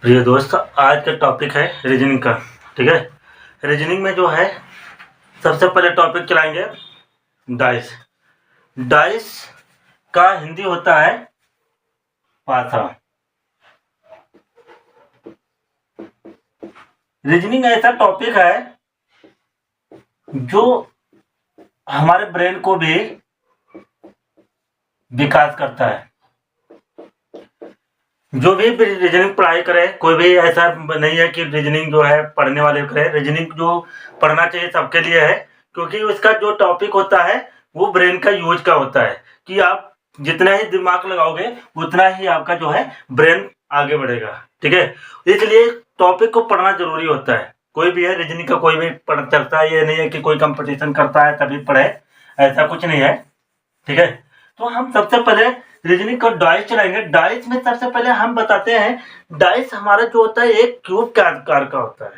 प्रिय दोस्त, आज का टॉपिक है रीजनिंग का। ठीक है, रीजनिंग में जो है सबसे पहले टॉपिक चलाएंगे डाइस। डाइस का हिंदी होता है पासा। रीजनिंग ऐसा टॉपिक है जो हमारे ब्रेन को भी विकास करता है। जो भी रीजनिंग पढ़ाई करे, कोई भी ऐसा नहीं है कि रीजनिंग जो है पढ़ने वाले करे। रीजनिंग जो पढ़ना चाहिए सबके लिए है, क्योंकि उसका जो टॉपिक होता है वो ब्रेन का यूज का होता है कि आप जितना ही दिमाग लगाओगे उतना ही आपका जो है ब्रेन आगे बढ़ेगा। ठीक है, इसलिए टॉपिक को पढ़ना जरूरी होता है। कोई भी है रीजनिंग का, कोई भी पढ़ सकता है। ये नहीं है कि कोई कंपटीशन करता है तभी पढ़े, ऐसा कुछ नहीं है। ठीक है, तो हम सबसे पहले रीजनिंग का डाइस चलाएंगे। डाइस में सबसे पहले हम बताते हैं, डाइस हमारा जो होता है एक क्यूब के आकार का होता है।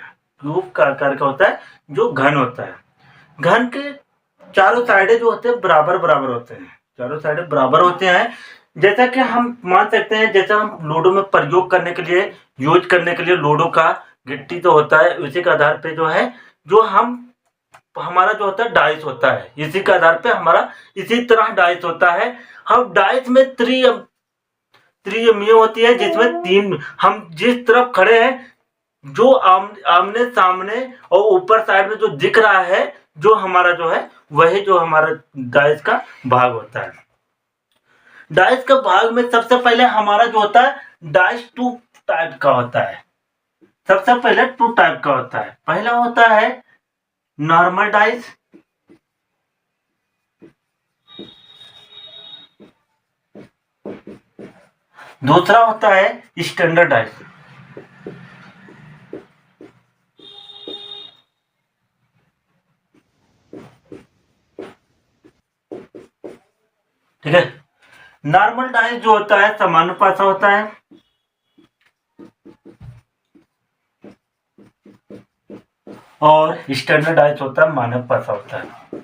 क्यूब का आकार का होता है जो घन होता है। घन के चारों साइडें जो होते हैं बराबर बराबर होते हैं। चारों साइडें बराबर होते हैं। जैसा कि हम मान सकते हैं, जैसा हम लूडो में प्रयोग करने के लिए, यूज करने के लिए लूडो का गिट्टी तो होता है, उसी के आधार पे जो है जो हमारा जो होता है डाइस होता है। इसी के आधार पे हमारा इसी तरह डाइस होता है। हम डाइस में त्रियमीय होती है, जिसमें तीन, हम जिस तरफ खड़े हैं जो आमने सामने और ऊपर साइड में जो दिख रहा है, जो हमारा जो है वही जो हमारा डाइस का भाग होता है। डाइस का भाग में सबसे पहले हमारा जो होता है डाइस टू टाइप का होता है। सबसे पहले टू टाइप का होता है। पहला होता है नॉर्मल डाइस, दूसरा होता है स्टैंडर्ड डाइस। ठीक है, नॉर्मल डाइस जो होता है सामान्य पासा होता है। और स्टैंडर्ड डाइस होता है मानक पासा होता है।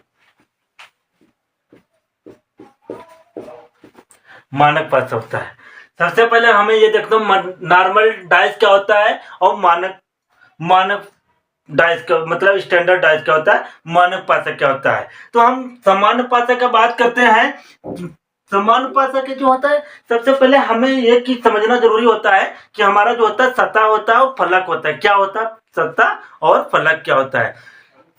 मानक पासा होता है। सबसे पहले हमें ये देखना, नॉर्मल डाइस क्या होता है और मानक मानक डाइस का मतलब स्टैंडर्ड डाइस क्या होता है, मानक पासा क्या होता है। तो हम सामान्य पासा का बात करते हैं। सामान्य पासा के जो होता है, सबसे पहले हमें ये की समझना जरूरी होता है कि हमारा जो होता है सतह होता है और फलक होता है। क्या होता है सतह और फलक क्या होता है।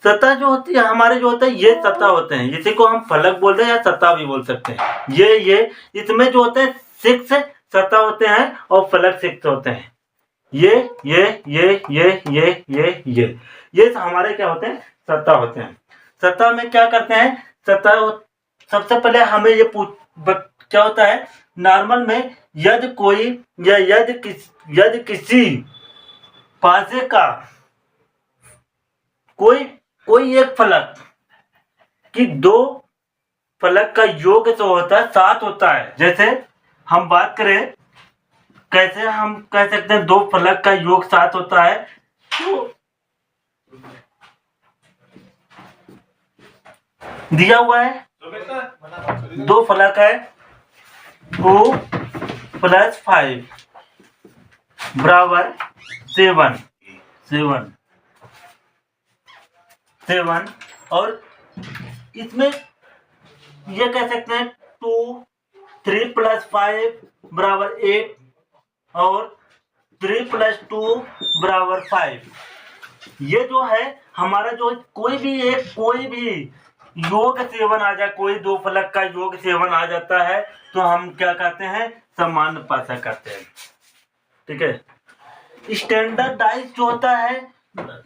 सतह जो होती है हमारे जो होता है ये सतह होते हैं, इसी को हम फलक बोल रहे हैं या सतह भी बोल सकते हैं। ये इसमें जो होते हैं 6 सतह होते हैं और फलक 6 होते हैं। ये हमारे क्या होते हैं, सतह होते हैं। सतह में क्या करते हैं, सतह सबसे पहले हमें ये क्या होता है, नॉर्मल में यदि कोई या यदि किसी पासे का कोई एक फलक कि दो फलक का योग जो होता है 7 होता है। जैसे हम बात करें, कैसे हम कह सकते हैं दो फलक का योग 7 होता है। तो दिया हुआ है दो फलक है 2 + 5 बराबर 7 7 7। और इसमें ये कह सकते हैं 3 + 5 बराबर 8 और 3 + 2 बराबर 5। ये जो है हमारा जो कोई भी योग 7 आ जाए, कोई दो फलक का योग 7 आ जाता है तो हम क्या कहते हैं, सामान्य पासा कहते हैं। ठीक है, स्टैंडर्ड डाइस जो होता है,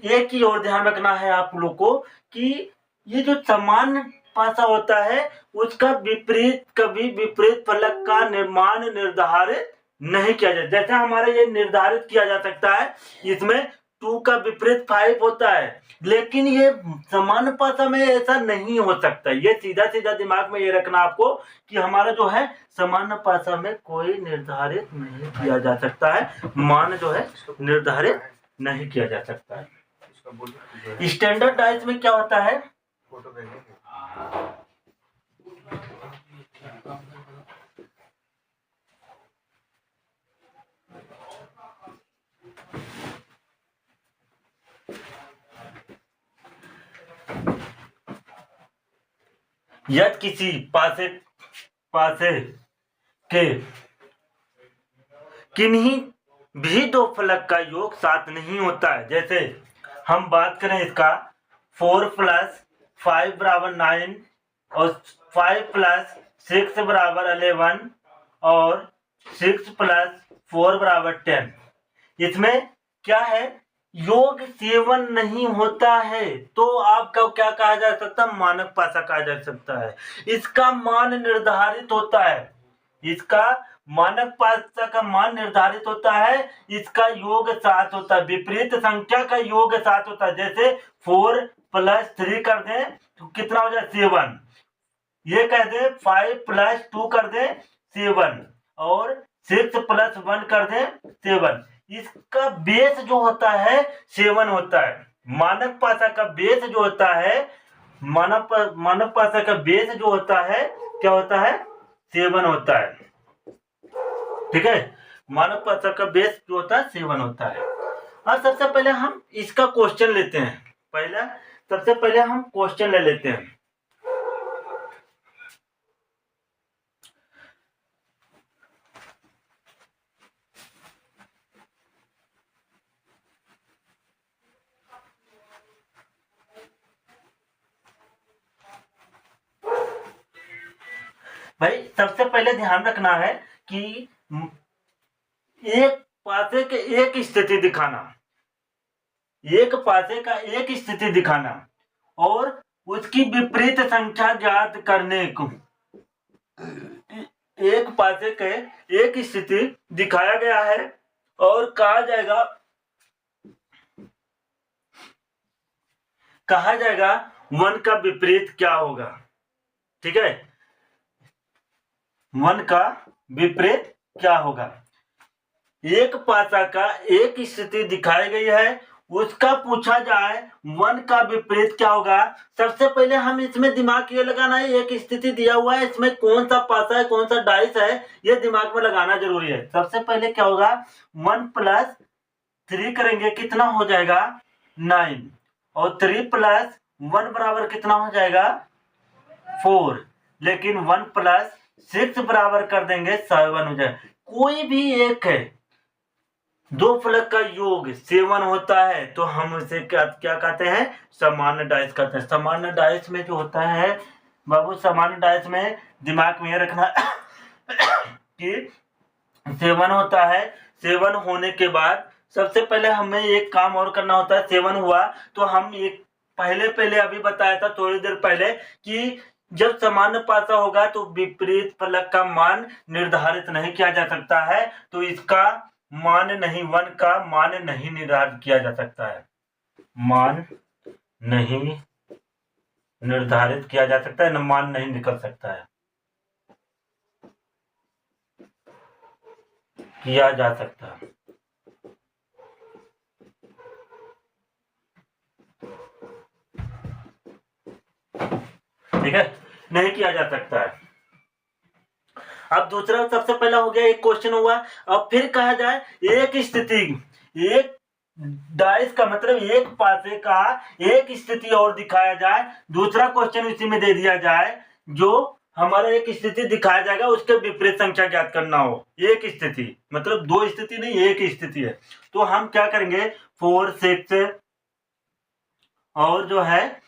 एक ही और ध्यान रखना है आप लोग को कि ये जो सामान्य पासा होता है उसका विपरीत, कभी विपरीत फलक का निर्माण निर्धारित नहीं किया जाता। जैसे हमारे ये निर्धारित किया जा सकता है, इसमें 2 का विपरीत 5 होता है, लेकिन ये सामान्य पासा में ऐसा नहीं हो सकता। ये सीधा सीधा दिमाग में ये रखना आपको कि हमारा जो है सामान्य पासा में कोई निर्धारित नहीं किया जा सकता है, मान जो है निर्धारित नहीं किया जा सकता है। स्टैंडर्ड डाइस में क्या होता है, यदि किसी पासे के किन्हीं भी दो फलक का योग 7 नहीं होता है। जैसे हम बात करें इसका 4 + 5 = 9 और 5 + 6 = 11 और 6 + 4 = 10। इसमें क्या है, योग 7 नहीं होता है, तो आपका क्या कहा जा सकता है, मानक पासा कहा जा सकता है। इसका मान निर्धारित होता है, इसका मानक पासा का मान निर्धारित होता है, इसका योग 7 होता है, विपरीत संख्या का योग 7 होता है। जैसे 4 + 3 कर दें तो कितना हो जाए 7, ये कह दे 5 + 2 कर दे 7 और 6 + 1 कर दे 7। इसका बेस जो होता है 7 होता है। मानक पासा का बेस जो होता है, मानक पासा का बेस जो होता है क्या होता है, 7 होता है। ठीक है, मानक पासा का बेस जो होता है 7 होता है। अब सबसे पहले हम इसका क्वेश्चन लेते हैं। सबसे पहले हम क्वेश्चन ले लेते हैं। भाई सबसे पहले ध्यान रखना है कि एक पासे के एक स्थिति दिखाना, एक पासे का एक स्थिति दिखाना और उसकी विपरीत संख्या ज्ञात करने को। एक पासे के एक स्थिति दिखाया गया है और कहा जाएगा 1 का विपरीत क्या होगा। ठीक है, 1 का विपरीत क्या होगा। एक पासा का एक स्थिति दिखाई गई है, उसका पूछा जाए 1 का विपरीत क्या होगा। सबसे पहले हम इसमें दिमाग ये लगाना है, एक स्थिति दिया हुआ है, इसमें कौन सा पासा है कौन सा डाइस है, ये दिमाग में लगाना जरूरी है। सबसे पहले क्या होगा, 1 + 3 करेंगे कितना हो जाएगा 9 और 3 + 1 बराबर कितना हो जाएगा 4, लेकिन 1 + 6 बराबर कर देंगे 7 हो जाए। कोई भी एक है, दो फलक का योग 7 होता है तो हम उसे क्या कहते हैं, सामान्य डाइस कहते हैं। सामान्य डाइस में जो होता है बाबू, सामान्य डाइस में दिमाग में रखना कि 7 होता है। 7 होने के बाद सबसे पहले हमें एक काम और करना होता है। 7 हुआ तो हम एक पहले अभी बताया था थोड़ी देर पहले कि जब सामान्य पासा होगा तो विपरीत फलक का मान निर्धारित नहीं किया जा सकता है, तो इसका मान नहीं, 1 का मान नहीं निर्धारित किया जा सकता है, मान नहीं निर्धारित किया जा सकता है, मान नहीं निकल सकता है, किया जा सकता है। ठीक है, नहीं किया जा सकता है। अब दूसरा सबसे पहला हो गया, एक क्वेश्चन हुआ। अब फिर कहा जाए एक स्थिति, एक डाइस का मतलब एक पासे का एक स्थिति और दिखाया जाए, दूसरा क्वेश्चन इसी में दे दिया जाए, जो हमारा एक स्थिति दिखाया जाएगा उसके विपरीत संख्या ज्ञात करना हो। एक स्थिति मतलब दो स्थिति नहीं, एक स्थिति है, तो हम क्या करेंगे 4 6 और जो है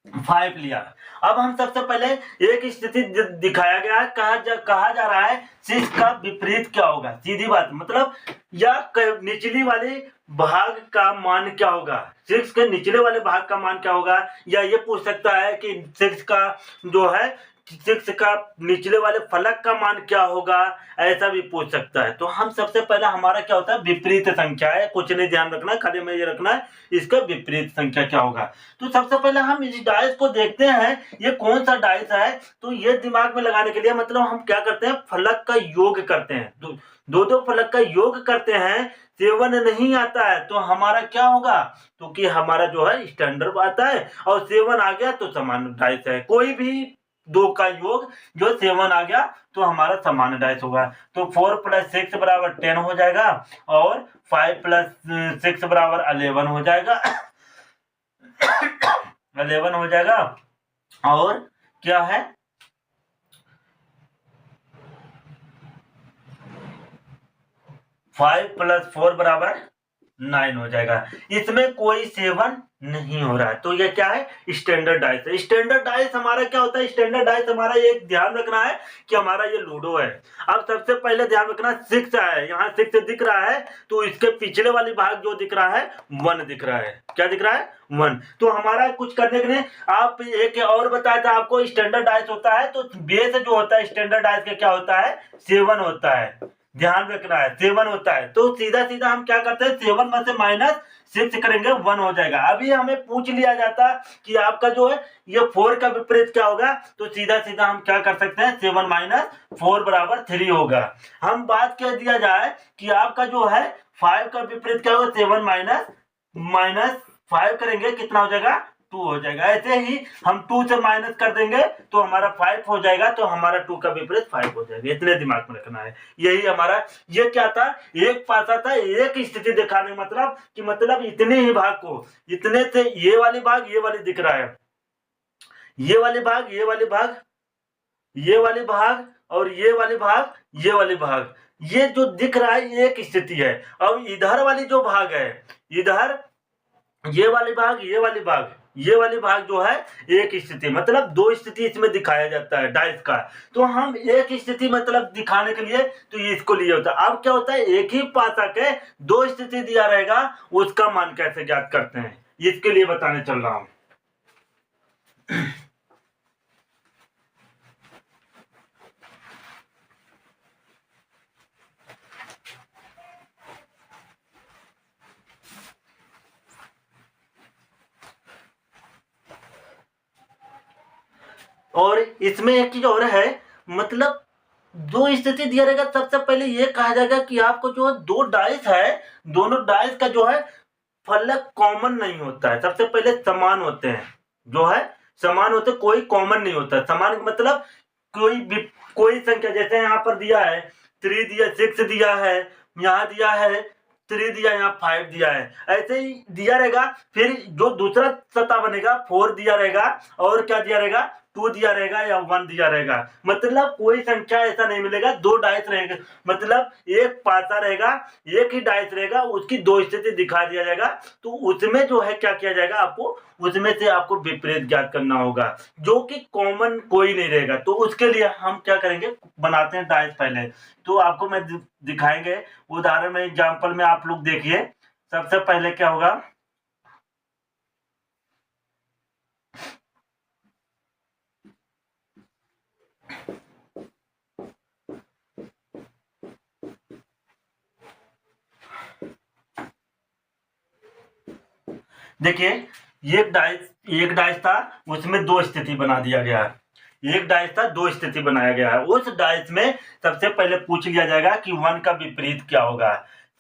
5 लिया। अब हम सबसे पहले एक स्थिति दिखाया गया है, कहा जा रहा है 6 का विपरीत क्या होगा। सीधी बात, मतलब या निचली वाले भाग का मान क्या होगा, 6 के निचले वाले भाग का मान क्या होगा, या ये पूछ सकता है कि 6 का जो है 6 का निचले वाले फलक का मान क्या होगा, ऐसा भी पूछ सकता है। तो हम सबसे पहला हमारा क्या होता है, विपरीत संख्या है, कुछ नहीं ध्यान रखना है, खाली में ये रखना है इसका विपरीत संख्या क्या होगा। तो सबसे पहले हम इस डाइस को देखते हैं, ये कौन सा डाइस है। तो ये दिमाग में लगाने के लिए मतलब हम क्या करते हैं, फलक का योग करते हैं, दो फलक का योग करते हैं। 7 नहीं आता है तो हमारा क्या होगा, तो कि हमारा जो है स्टैंडर्ड आता है, और 7 आ गया तो सामान्य डाइस है। कोई भी दो का योग जो 7 आ गया तो हमारा सामान्य डाइस होगा। तो 4 + 6 = 10 हो जाएगा और 5 + 6 = 11 हो जाएगा 11 हो जाएगा, और क्या है, 5 + 4 = 9 हो जाएगा। इसमें कोई सेवन नहीं हो रहा है, तो ये क्या है, स्टैंडर्ड डाइस है। स्टैंडर्ड डाइस हमारा क्या होता है, स्टैंडर्ड डाइस हमारा एक ध्यान रखना है कि हमारा ये लूडो है। अब सबसे पहले ध्यान रखना, 6 है, यहाँ 6 दिख रहा है, तो इसके पिछले वाली भाग जो दिख रहा है 1 दिख रहा है। क्या दिख रहा है, 1। तो हमारा कुछ करने के लिए, आप एक और बताया था आपको, स्टैंडर्ड डाइस होता है तो बेस जो होता है स्टैंडर्ड डाइस का क्या होता है, 7 होता है। ध्यान रखना है, 7 होता है। तो सीधा सीधा हम क्या करते हैं, 7 में से -6 करेंगे, 1 हो जाएगा। अभी हमें पूछ लिया जाता कि आपका जो है ये 4 का विपरीत क्या होगा, तो सीधा सीधा हम क्या कर सकते हैं, 7 - 4 = 3 होगा। हम बात कह दिया जाए कि आपका जो है 5 का विपरीत क्या होगा, 7 -5 करेंगे, कितना हो जाएगा, 2 हो जाएगा। ऐसे ही हम 2 से माइनस कर देंगे तो हमारा 5 हो जाएगा, तो हमारा 2 का विपरीत 5 हो जाएगा। इतने दिमाग में रखना है। यही हमारा, ये क्या था, एक पासा था, एक स्थिति दिखाने, मतलब इतने ही भाग को, इतने से ये वाली भाग, ये वाली दिख रहा है, ये वाली भाग, ये वाली भाग, ये वाली भाग, और ये वाली भाग, ये वाली भाग, ये जो दिख रहा है एक स्थिति है। अब इधर वाली जो भाग है, इधर ये वाली भाग, ये वाली भाग, ये वाली भाग जो है एक स्थिति, मतलब 2 स्थिति इसमें दिखाया जाता है डाइस का। तो हम एक स्थिति मतलब दिखाने के लिए तो ये इसको लिए होता है। अब क्या होता है, एक ही पासा के 2 स्थिति दिया रहेगा, उसका मान कैसे ज्ञात करते हैं, इसके लिए बताने चल रहा हूं। और इसमें एक चीज और है, मतलब 2 स्थिति दिया रहेगा, सबसे पहले ये कहा जाएगा कि आपको जो 2 डाइस है, दोनों डाइस का जो है फलक कॉमन नहीं होता है। सबसे पहले समान होते हैं, जो है समान होते, कोई कॉमन नहीं होता। समान मतलब कोई संख्या, जैसे यहाँ पर दिया है 3 दिया, 6 दिया है, यहाँ दिया है 3 दिया, यहाँ 5 दिया है, ऐसे ही दिया रहेगा। फिर जो दूसरा सतह बनेगा 4 दिया रहेगा, और क्या दिया रहेगा, 2 दिया रहेगा या 1 दिया रहेगा। मतलब कोई संख्या ऐसा नहीं मिलेगा, 2 डाइस रहेगा, मतलब एक पासा रहेगा, एक ही डाइस रहेगा, उसकी 2 स्थिति दिखा दिया जाएगा। तो उसमें जो है क्या किया जाएगा, आपको उसमें से आपको विपरीत ज्ञात करना होगा, जो कि कॉमन कोई नहीं रहेगा। तो उसके लिए हम क्या करेंगे, बनाते हैं डाइस पहले। तो आपको मैं दिखाएंगे उदाहरण में, एग्जाम्पल में आप लोग देखिए। सबसे पहले क्या होगा, देखिए एक डाइस था, उसमें 2 स्थिति बना दिया गया है। एक डाइस था, 2 स्थिति बनाया गया है। उस डाइस में सबसे पहले पूछ लिया जाएगा कि 1 का विपरीत क्या होगा।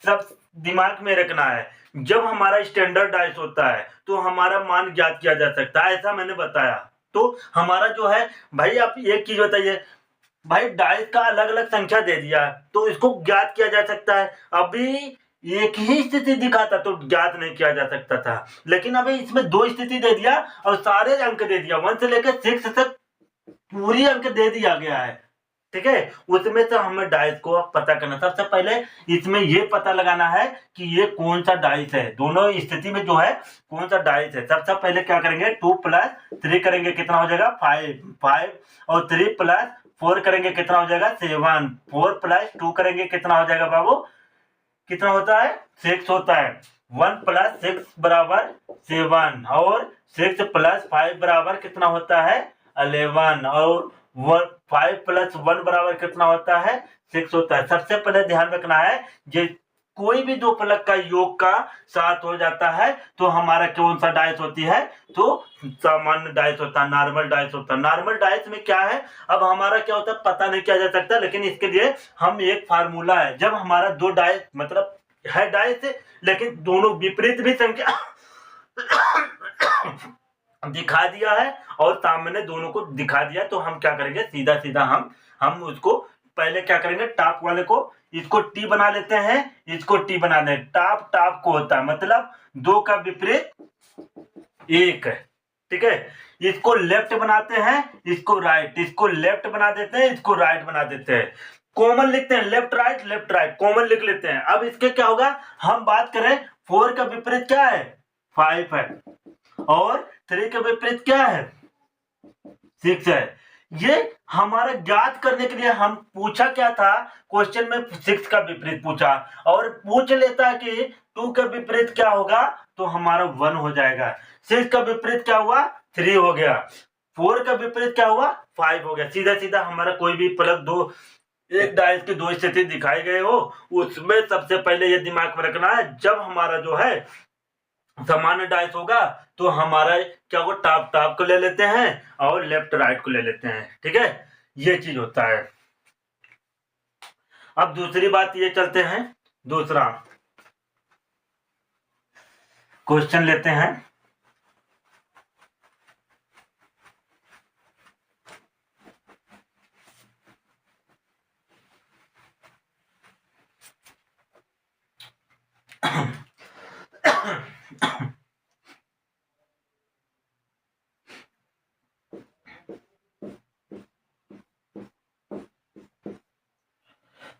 सब दिमाग में रखना है, जब हमारा स्टैंडर्ड डाइस होता है तो हमारा मान ज्ञात किया जा सकता है, ऐसा मैंने बताया। तो हमारा जो है, भाई आप एक चीज बताइए, भाई डाइस का अलग अलग संख्या दे दिया तो इसको ज्ञात किया जा सकता है। अभी एक ही स्थिति दिखा था तो ज्ञात नहीं किया जा सकता था, लेकिन अभी इसमें 2 स्थिति दे दिया और सारे अंक दे दिया, 1 से लेकर 6 तक पूरी अंक दे दिया गया है। ठीक है, उसमें से हमें डाइस को पता करना। सबसे पहले इसमें ये पता लगाना है कि ये कौन सा डाइस है, दोनों स्थिति में जो है कौन सा डाइस है। सबसे पहले क्या करेंगे, 2 + 3 करेंगे, कितना हो जाएगा, 5 और 3 + 4 करेंगे, कितना हो जाएगा, 7। 4 + 2 करेंगे, कितना हो जाएगा बाबू, कितना होता है, 6 होता है। 1 + 6 = 7, और 6 + 5 बराबर कितना होता है, 11, और 5 + 1 बराबर कितना होता है, 6 होता है। सबसे पहले ध्यान रखना है, जो कोई भी 2 फलक का योग का 7 हो जाता है तो हमारा कौन सा डाइस होती है, तो सामान्य डाइस होता है, नॉर्मल डाइस होता है। नॉर्मल डाइस में क्या है, अब हमारा क्या होता है पता नहीं किया जा सकता, लेकिन इसके लिए हम एक फार्मूला है, जब हमारा 2 डाइस मतलब है डाइस लेकिन दोनों विपरीत भी संख्या दिखा दिया है और सामने दोनों को दिखा दिया, तो हम क्या करेंगे, सीधा सीधा हम उसको पहले क्या करेंगे, टॉप वाले को इसको टी बना लेते हैं, इसको टी बना दें। टॉप को होता है, मतलब 2 का विपरीत 1 है, ठीक है, इसको लेफ्ट बनाते हैं, इसको राइट, इसको लेफ्ट बना देते हैं, इसको राइट बना देते हैं, कॉमन लिखते हैं, लेफ्ट राइट कॉमन लिख लेते हैं। अब इसके क्या होगा, हम बात करें 4 का विपरीत क्या है, 5 है, और 3 का विपरीत क्या है, 6 है। ये हमारा ज्ञात करने के लिए हम पूछा क्या था, क्वेश्चन में 6 का विपरीत पूछा, और पूछ लेता कि 2 का विपरीत क्या होगा, तो हमारा 1 हो जाएगा। 6 का विपरीत क्या हुआ, 3 हो गया। 4 का विपरीत क्या हुआ, 5 हो गया। सीधा सीधा हमारा कोई भी फलक दो, एक डाइस की दो स्थिति दिखाई गए हो, उसमें सबसे पहले ये दिमाग में रखना है, जब हमारा जो है सामान्य डाइस होगा तो हमारा क्या होगा, टॉप को ले लेते हैं और लेफ्ट राइट को ले लेते हैं। ठीक है, ये चीज होता है। अब दूसरी बात ये चलते हैं, दूसरा क्वेश्चन लेते हैं।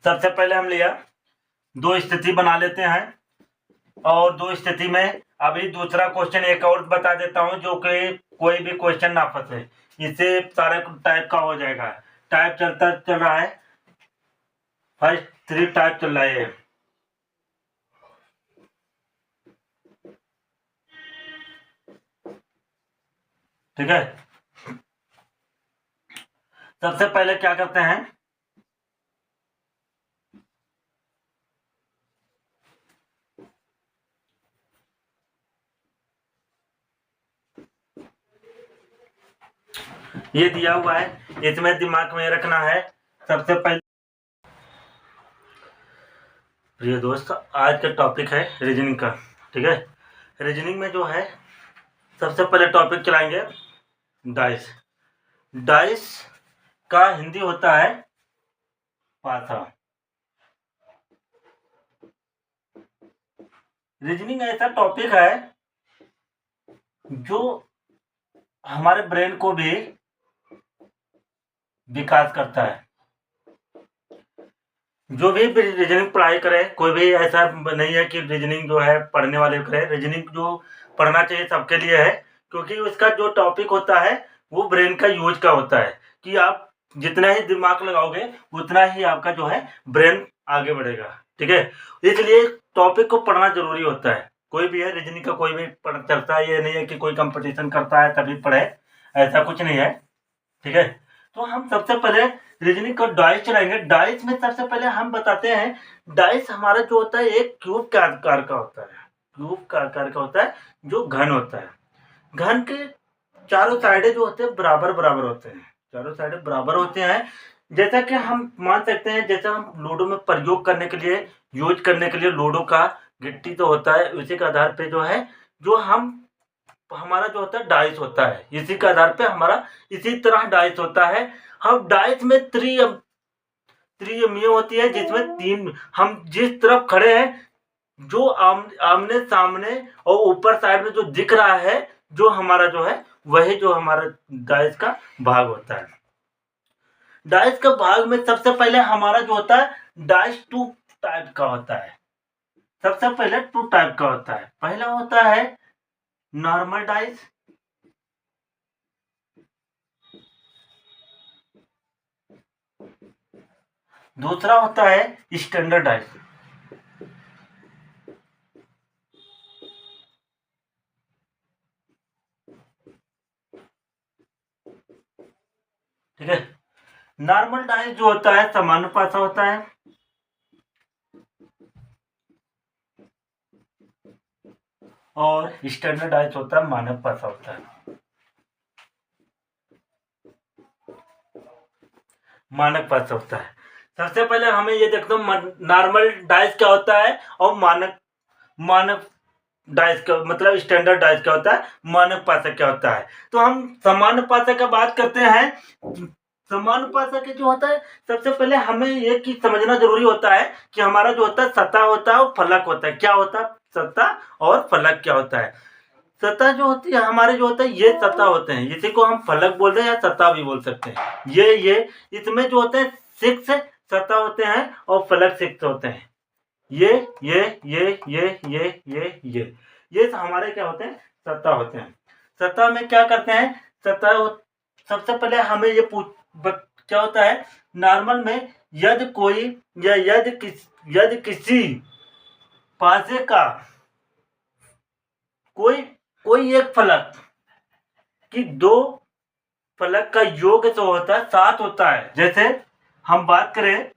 सबसे पहले हम लिया, दो स्थिति बना लेते हैं, और दो स्थिति में अभी दूसरा क्वेश्चन एक और बता देता हूं, जो कि कोई भी क्वेश्चन ना फंसे, इससे सारे टाइप का हो जाएगा। टाइप चल रहा है, फर्स्ट 3 टाइप चल रहा है। ठीक है, सबसे पहले क्या करते हैं, ये दिया हुआ है, इसमें दिमाग में रखना है। सबसे पहले प्रिय दोस्त, आज का टॉपिक है रीजनिंग का। ठीक है, रीजनिंग में जो है सबसे पहले टॉपिक चलाएंगे डाइस। डाइस का हिंदी होता है पासा। रीजनिंग ऐसा टॉपिक है जो हमारे ब्रेन को भी विकास करता है। जो भी रीजनिंग पढ़ाई करे, कोई भी ऐसा नहीं है कि रीजनिंग जो है पढ़ने वाले करे। रीजनिंग जो पढ़ना चाहिए सबके लिए है, क्योंकि उसका जो टॉपिक होता है वो ब्रेन का यूज का होता है, कि आप जितना ही दिमाग लगाओगे उतना ही आपका जो है ब्रेन आगे बढ़ेगा। ठीक है, इसलिए टॉपिक को पढ़ना जरूरी होता है। कोई भी है रीजनिंग का, कोई भी पढ़ चलता है, ये नहीं है कि कोई कंपटीशन करता है तभी पढ़े, ऐसा कुछ नहीं है। ठीक है, तो हम सबसे पहले रीजनिंग का डाइस चलाएंगे। डाइस में सबसे पहले हम बताते हैं, डाइस हमारा जो होता है एक क्यूब के आकार का होता है। क्यूब का आकार का होता है, जो घन होता है। घन के चारों साइडें जो होते हैं बराबर बराबर होते हैं, चारों साइडें बराबर होते हैं। जैसा कि हम मान सकते हैं, जैसा हम लूडो में प्रयोग करने के लिए, यूज करने के लिए लूडो का गिट्टी तो होता है, उसी के आधार पे जो है, जो हमारा जो होता है डाइस होता है, इसी के आधार पे हमारा इसी तरह डाइस होता है। हम डाइस में त्रियमीय होती है, जिसमें 3, हम जिस तरफ खड़े हैं, जो आमने सामने और ऊपर साइड में जो दिख रहा है, जो हमारा जो है वही जो हमारा डाइस का भाग होता है। डाइस का भाग में सबसे पहले हमारा जो होता है डाइस 2 टाइप का होता है। सबसे पहले 2 टाइप का होता है। पहला होता है नॉर्मल डाइस, दूसरा होता है स्टैंडर्ड डाइस। ठीक है, नॉर्मल डाइस जो होता है सामान्य पासा होता है, और स्टैंडर्ड डाइस होता है मानक पासा होता है। मानक पासा होता है। सबसे पहले हमें ये देखते हैं नॉर्मल डाइस क्या होता है, और मानक डाइस का मतलब स्टैंडर्ड डाइस क्या होता है, मानक पासा क्या होता है। तो हम सामान्य पासा का बात करते हैं। सामान्य पासा के जो होता है, सबसे पहले हमें ये चीज समझना जरूरी होता है कि हमारा जो होता है सतह होता है और फलक होता है। क्या होता है सतह और फलक क्या होता है। सतह जो होती है हमारे जो होता है ये सतह होते हैं, इसी को हम फलक बोलते हैं या सतह भी बोल सकते हैं। ये इसमें जो होते हैं 6 सतह होते हैं और फलक 6 होते हैं। ये हमारे क्या होते हैं, सतह होते हैं। सतह में क्या करते हैं, सतह सबसे पहले हमें ये क्या होता है नॉर्मल में, यदि कोई या यदि किसी पासे का कोई एक फलक कि 2 फलक का योग जो होता है 7 होता है। जैसे हम बात करें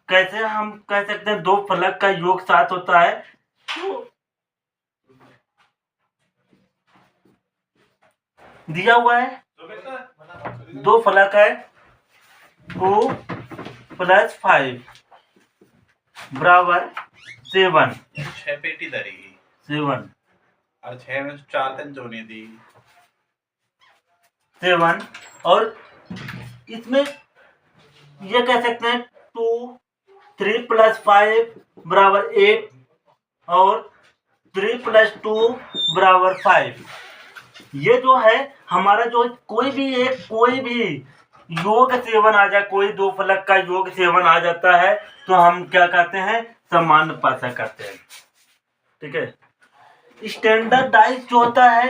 कैसे हम कह सकते हैं 2 फलक का योग 7 होता है, तो दिया हुआ है 2 फलक है 2 + 5 बराबर 7। 6 पेटी धरी 7 और 6 में 4 तन जोने दी 7। और इसमें ये कह सकते हैं 2 3 + 5 बराबर 8 और 3 + 2 बराबर 5। ये जो है हमारा जो कोई भी योग 7 आ जाए, कोई 2 फलक का योग 7 आ जाता है तो हम क्या कहते हैं, सामान्य पासा कहते हैं। ठीक है। स्टैंडर्डाइज जो होता है,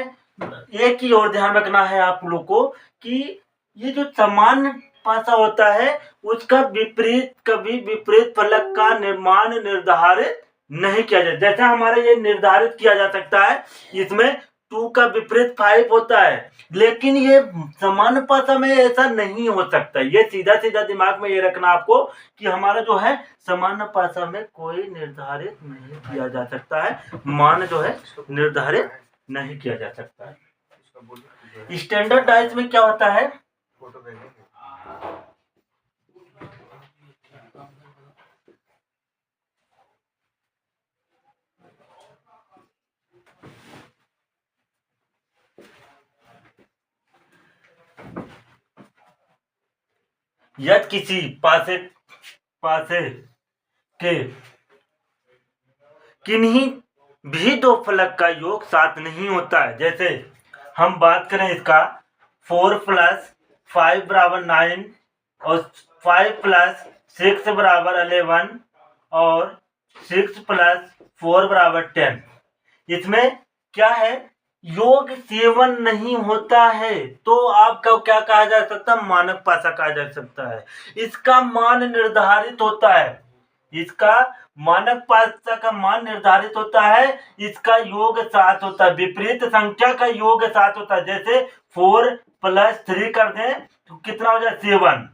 एक ही और ध्यान रखना है आप लोग को कि ये जो सामान्य पासा होता है उसका कभी विपरीत फलक का निर्माण निर्धारित नहीं किया जाए। जैसे हमारा ये निर्धारित किया जा सकता है, इसमें 2 का विपरीत 5 होता है, लेकिन ये सामान्य पासा में ऐसा नहीं हो सकता। ये सीधा दिमाग में ये रखना आपको कि हमारा जो है सामान्य पासा में कोई निर्धारित नहीं किया जा सकता है, मान जो है निर्धारित नहीं किया जा सकता है। स्टैंडर्डाइज में क्या होता है, यदि किसी पासे के किन्हीं भी 2 फलक का योग 7 नहीं होता है। जैसे हम बात करें इसका 4 + 5 बराबर 9 और 5 + 6 बराबर 11 और 6 + 4 बराबर 10। इसमें क्या है, योग 7 नहीं होता है तो आपका क्या कहा जा सकता है, मानक पासा कहा जा सकता है। इसका मान निर्धारित होता है, इसका मानक पासा का मान निर्धारित होता है, इसका योग 7 होता है, विपरीत संख्या का योग 7 होता है। जैसे 4 + 3 कर दें तो कितना हो जाए 7,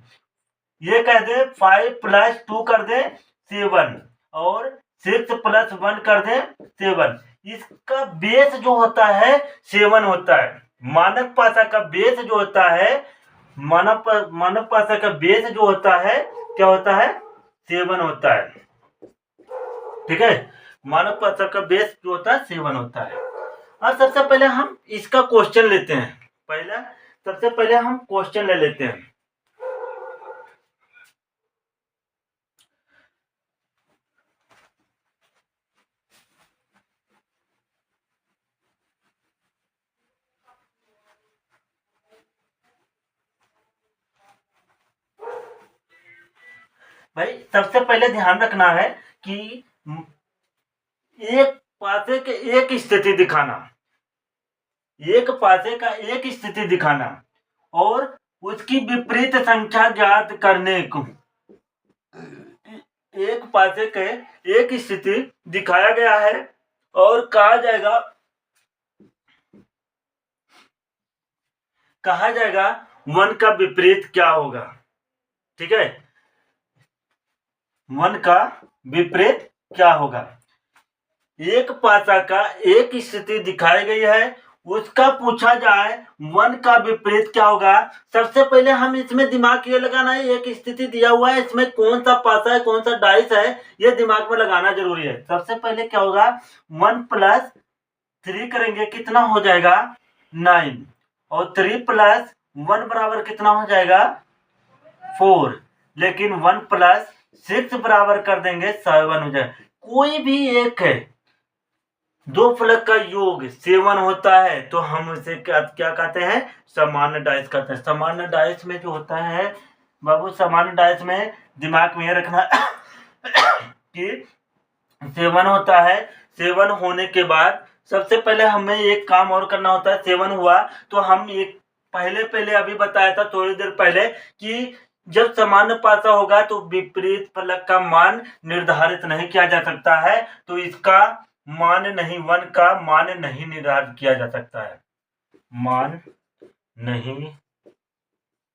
ये कह दे 5 + 2 कर दे 7 और 6 + 1 कर दे 7। इसका बेस जो होता है 7 होता है। मानक पासा का बेस जो होता है, मानक पासा का बेस जो होता है क्या होता है, 7 होता है। ठीक है, मानक पासा का बेस जो होता है 7 होता है। अब सबसे पहले हम इसका क्वेश्चन लेते हैं। सबसे पहले हम क्वेश्चन ले लेते हैं। भाई सबसे पहले ध्यान रखना है कि एक पासे के एक स्थिति दिखाना, एक पासे का एक स्थिति दिखाना और उसकी विपरीत संख्या ज्ञात करने को, एक पासे के एक स्थिति दिखाया गया है और कहा जाएगा 1 का विपरीत क्या होगा। ठीक है, 1 का विपरीत क्या होगा। एक पासा का एक स्थिति दिखाई गई है, उसका पूछा जाए 1 का विपरीत क्या होगा। सबसे पहले हम इसमें दिमाग ये लगाना है, एक स्थिति दिया हुआ है, इसमें कौन सा पासा है कौन सा डाइस है ये दिमाग में लगाना जरूरी है। सबसे पहले क्या होगा, 1 + 3 करेंगे कितना हो जाएगा 9 और 3 + 1 बराबर कितना हो जाएगा 4, लेकिन 1 + 6 बराबर कर देंगे 7 हो जाए। कोई भी एक है, दो फलक का योग 7 होता है तो हम इसे क्या क्या कहते हैं, सामान्य डाइस कहते हैं। सामान्य डाइस में जो होता है बाबू, सामान्य डाइस में दिमाग में ये रखना कि 7 होता है। 7 होने के बाद सबसे पहले हमें एक काम और करना होता है। 7 हुआ तो हम एक पहले अभी बताया था थोड़ी देर पहले कि जब सामान्य पासा होगा तो विपरीत फलक का मान निर्धारित नहीं किया जा सकता है, तो इसका मान नहीं, 1 का मान नहीं निर्धारित किया जा सकता है, मान नहीं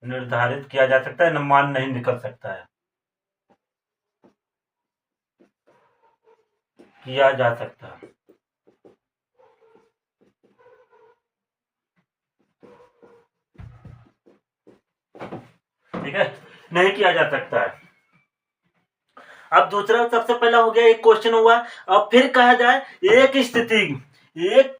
निर्धारित किया जा सकता है, मान नहीं निकल सकता है, किया जा सकता है। ठीक है, नहीं किया जा सकता है। अब दूसरा सबसे पहला हो गया, एक क्वेश्चन हुआ। अब फिर कहा जाए एक स्थिति, एक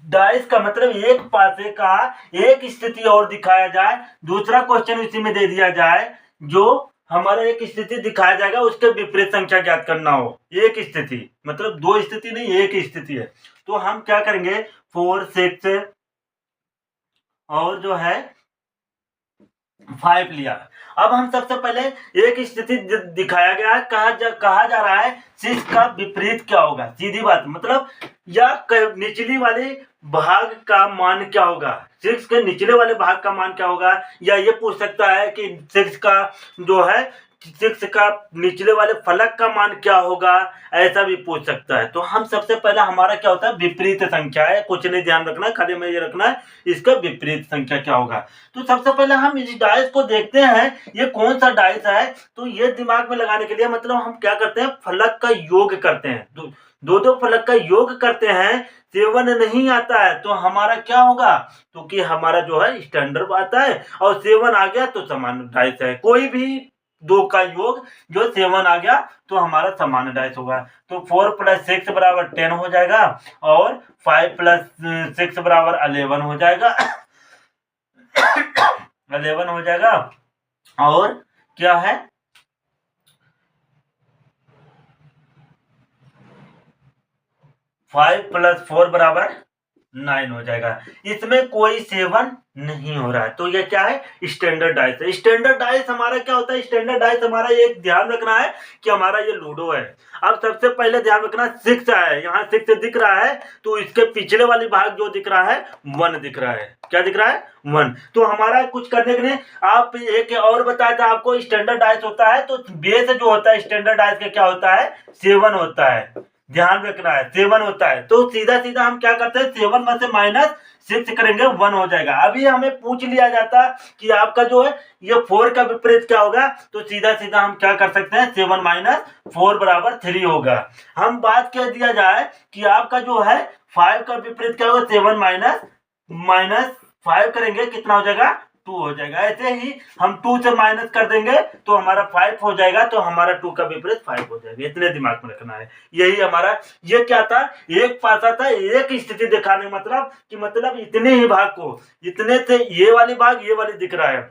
डाइस का मतलब एक पासे का एक स्थिति और दिखाया जाए। दूसरा क्वेश्चन इसी में दे दिया जाए, जो हमारा एक स्थिति दिखाया जाएगा उसके विपरीत संख्या ज्ञात करना हो। एक स्थिति मतलब दो स्थिति नहीं, एक स्थिति है। तो हम क्या करेंगे, 4, 6 और जो है 5 लिया। अब हम सबसे पहले एक स्थिति दिखाया गया है, कहा जा रहा है 6 का विपरीत क्या होगा। सीधी बात, मतलब या निचली वाले भाग का मान क्या होगा, 6 के निचले वाले भाग का मान क्या होगा, या ये पूछ सकता है कि 6 का जो है 6 का निचले वाले फलक का मान क्या होगा, ऐसा भी पूछ सकता है। तो हम सबसे पहला हमारा क्या होता है, विपरीत संख्या है, कुछ नहीं ध्यान रखना है, खाली में ये रखना है इसका विपरीत संख्या क्या होगा। तो सबसे पहले हम इस डाइस को देखते हैं, ये कौन सा डाइस है। तो ये दिमाग में लगाने के लिए मतलब हम क्या करते हैं, फलक का योग करते हैं, दो फलक का योग करते हैं। 7 नहीं आता है तो हमारा क्या होगा, तो कि हमारा जो है स्टैंडर्ड आता है, और 7 आ गया तो सामान्य डाइस है। कोई भी दो का योग जो 7 आ गया तो हमारा सामान्य डाइस होगा। तो 4 + 6 बराबर 10 हो जाएगा, और 5 + 6 बराबर 11 हो जाएगा 11 हो जाएगा। और क्या है, 5 + 4 बराबर 9 हो जाएगा। इसमें कोई 7 नहीं हो रहा है, तो ये क्या है, स्टैंडर्ड डाइस है। स्टैंडर्ड डाइस हमारा क्या होता है, स्टैंडर्ड डाइस हमारा एक ध्यान रखना है कि हमारा ये लूडो है। अब सबसे पहले ध्यान रखना, 6 है, यहाँ 6 दिख रहा है तो इसके पिछले वाली भाग जो दिख रहा है 1 दिख रहा है। क्या दिख रहा है, 1। तो हमारा कुछ करने के लिए आप एक और बताया था आपको, स्टैंडर्ड डाइस होता है तो बेस जो होता है स्टैंडर्ड डाइस का क्या होता है, 7 होता है। ध्यान रखना है 7 होता है। तो सीधा सीधा हम क्या करते हैं, 7 में से -6 करेंगे, 1 हो जाएगा। अभी हमें पूछ लिया जाता कि आपका जो है ये 4 का विपरीत क्या होगा, तो सीधा सीधा हम क्या कर सकते हैं, 7 - 4 बराबर 3 होगा। हम बात कह दिया जाए कि आपका जो है 5 का विपरीत क्या होगा, 7 - 5 करेंगे कितना हो जाएगा, 2 हो जाएगा। ऐसे ही हम 2 से माइनस कर देंगे तो हमारा 5 हो जाएगा, तो हमारा 2 का विपरीत 5 हो जाएगा। इतने दिमाग में रखना है। यही हमारा, ये क्या था, एक पासा था, एक स्थिति दिखाने मतलब कि मतलब इतने ही भाग को, इतने से ये वाली भाग ये वाली दिख रहा है,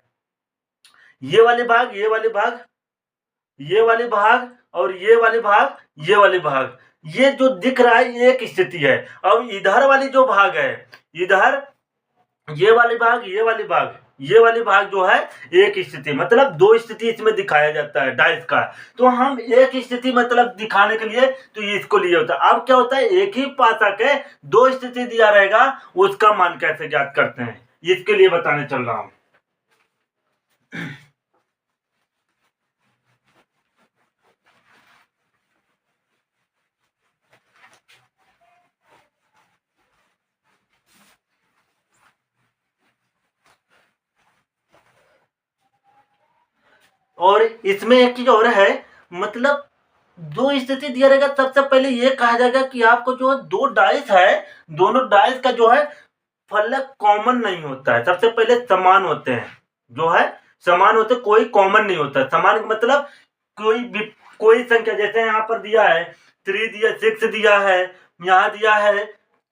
ये वाली भाग ये वाली भाग ये वाली भाग और ये वाली भाग ये वाली भाग, ये जो दिख रहा है एक स्थिति है। अब इधर वाली जो भाग है, इधर ये वाली भाग ये वाली भाग ये वाली भाग जो है एक स्थिति, मतलब दो स्थिति इसमें दिखाया जाता है डाइस का। तो हम एक स्थिति मतलब दिखाने के लिए तो ये इसको लिए होता है। अब क्या होता है, एक ही पासा के दो स्थिति दिया रहेगा, उसका मान कैसे ज्ञात करते हैं, इसके लिए बताने चल रहा हूं। और इसमें एक चीज और है, मतलब दो स्थिति दिया रहेगा, सबसे पहले ये कहा जाएगा कि आपको जो दो डाइस है, दोनों डाइस का जो है फलक कॉमन नहीं होता है। सबसे पहले समान होते हैं, जो है समान होते, कोई कॉमन नहीं होता। समान मतलब कोई संख्या, जैसे यहाँ पर दिया है 3 दिया, 6 दिया है, यहाँ दिया है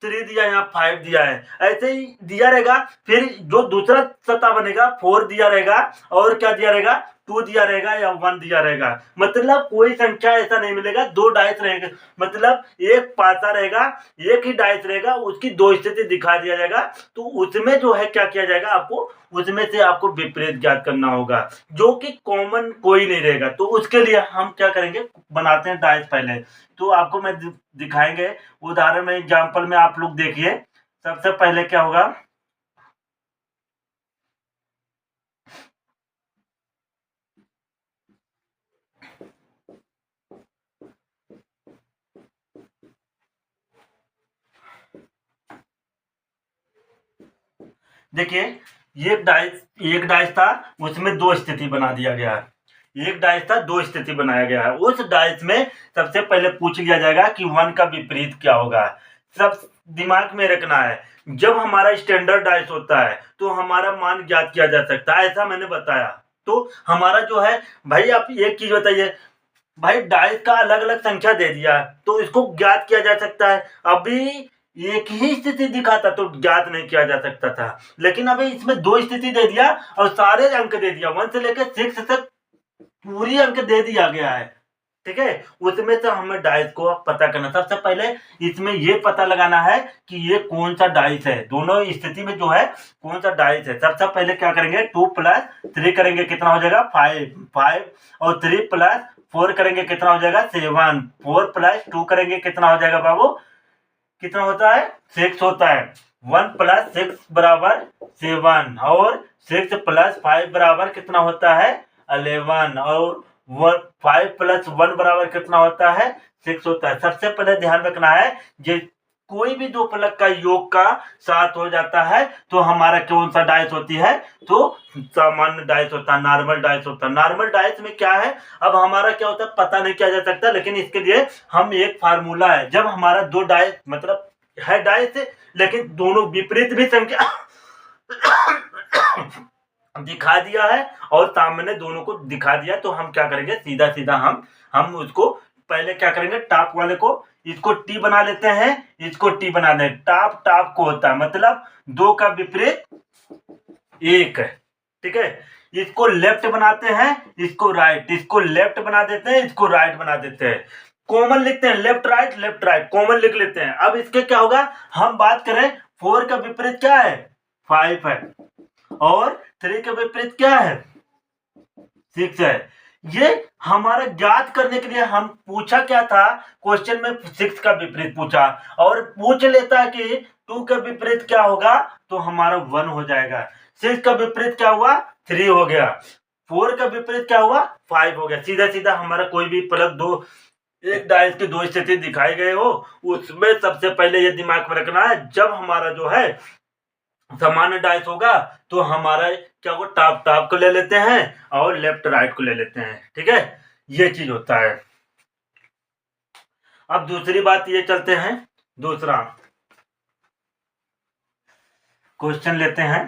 3 दिया, यहाँ 5 दिया है, ऐसे ही दिया रहेगा। फिर जो दूसरा सतह बनेगा 4 दिया रहेगा, और क्या दिया रहेगा 2 दिया रहेगा या 1 दिया रहेगा, मतलब कोई संख्या ऐसा नहीं मिलेगा, 2 डाइस रहेगा, मतलब एक पासा रहेगा, एक ही डाइस रहेगा, उसकी 2 स्थिति दिखा दिया जाएगा, तो उसमें जो है क्या किया जाएगा, आपको उसमें से आपको विपरीत ज्ञात करना होगा, जो कि कॉमन कोई नहीं रहेगा। तो उसके लिए हम क्या करेंगे, बनाते हैं डाइस पहले, तो आपको मैं दिखाएंगे उदाहरण में, एग्जाम्पल में आप लोग देखिए। सबसे पहले क्या होगा, देखिए एक डाइस था, उसमें 2 स्थिति बना दिया गया है। एक डाइस था, 2 स्थिति बनाया गया है। उस डाइस में सबसे पहले पूछ लिया जाएगा कि 1 का विपरीत क्या होगा। सब दिमाग में रखना है, जब हमारा स्टैंडर्ड डाइस होता है तो हमारा मान ज्ञात किया जा सकता है, ऐसा मैंने बताया। तो हमारा जो है, भाई आप एक चीज बताइए, भाई डाइस का अलग अलग संख्या दे दिया है तो इसको ज्ञात किया जा सकता है। अभी एक ही स्थिति दिखाता तो ज्ञात नहीं किया जा सकता था, लेकिन अभी इसमें 2 स्थिति दे दिया और सारे अंक दे दिया, 1 से लेकर 6 तक पूरी अंक दे दिया गया है, ठीक है। उसमें से हमें डाइस को पता करना, सबसे पहले इसमें ये पता लगाना है कि ये कौन सा डाइस है, दोनों स्थिति में जो है कौन सा डाइस है। सबसे पहले क्या करेंगे, 2 + 3 करेंगे, कितना हो जाएगा 5 और 3 + 4 करेंगे, कितना हो जाएगा 7, 4 + 2 करेंगे, कितना हो जाएगा बाबू, कितना होता है 6 होता है। 1 + 6 = 7 और 6 + 5 बराबर कितना होता है 11 और 5 + 1 बराबर कितना होता है 6 होता है। सबसे पहले ध्यान रखना है, जो कोई भी 2 फलक का योग का 7 हो जाता है तो हमारा कौन सा डाइस होती है, तो सामान्य डाइस होता है, नॉर्मल डाइस होता है। नॉर्मल डाइस में क्या है, अब हमारा क्या होता है पता नहीं किया जा सकता, लेकिन इसके लिए हम एक फार्मूला है, जब हमारा 2 डाइस मतलब है डाइस लेकिन दोनों विपरीत भी संख्या दिखा दिया है और सामने दोनों को दिखा दिया, तो हम क्या करेंगे, सीधा सीधा हम उसको पहले क्या करेंगे, टॉप वाले को इसको टी बना लेते हैं, इसको टी बना दें। टॉप टॉप को होता है मतलब 2 का विपरीत 1 है, ठीक है। इसको लेफ्ट बनाते हैं, इसको राइट, इसको लेफ्ट बना देते हैं, इसको राइट बना देते हैं, कॉमन लिखते हैं, लेफ्ट राइट कॉमन लिख लेते हैं। अब इसके क्या होगा, हम बात करें 4 का विपरीत क्या है 5 है और 3 का विपरीत क्या है 6 है। ये हमारा ज्ञात करने के लिए हम पूछा क्या था, क्वेश्चन में 6 का विपरीत पूछा और पूछ लेता कि 2 का विपरीत क्या होगा, तो हमारा 1 हो जाएगा। 6 का विपरीत क्या हुआ 3 हो गया, 4 का विपरीत क्या हुआ 5 हो गया। सीधा सीधा हमारा कोई भी फलक दो, एक डाइस की 2 स्थिति दिखाई गए हो, उसमें सबसे पहले ये दिमाग में रखना है, जब हमारा जो है सामान्य डाइस होगा तो हमारा क्या होगा, टॉप टॉप को ले लेते हैं और लेफ्ट राइट को ले लेते हैं, ठीक है। ये चीज होता है। अब दूसरी बात ये चलते हैं, दूसरा क्वेश्चन लेते हैं।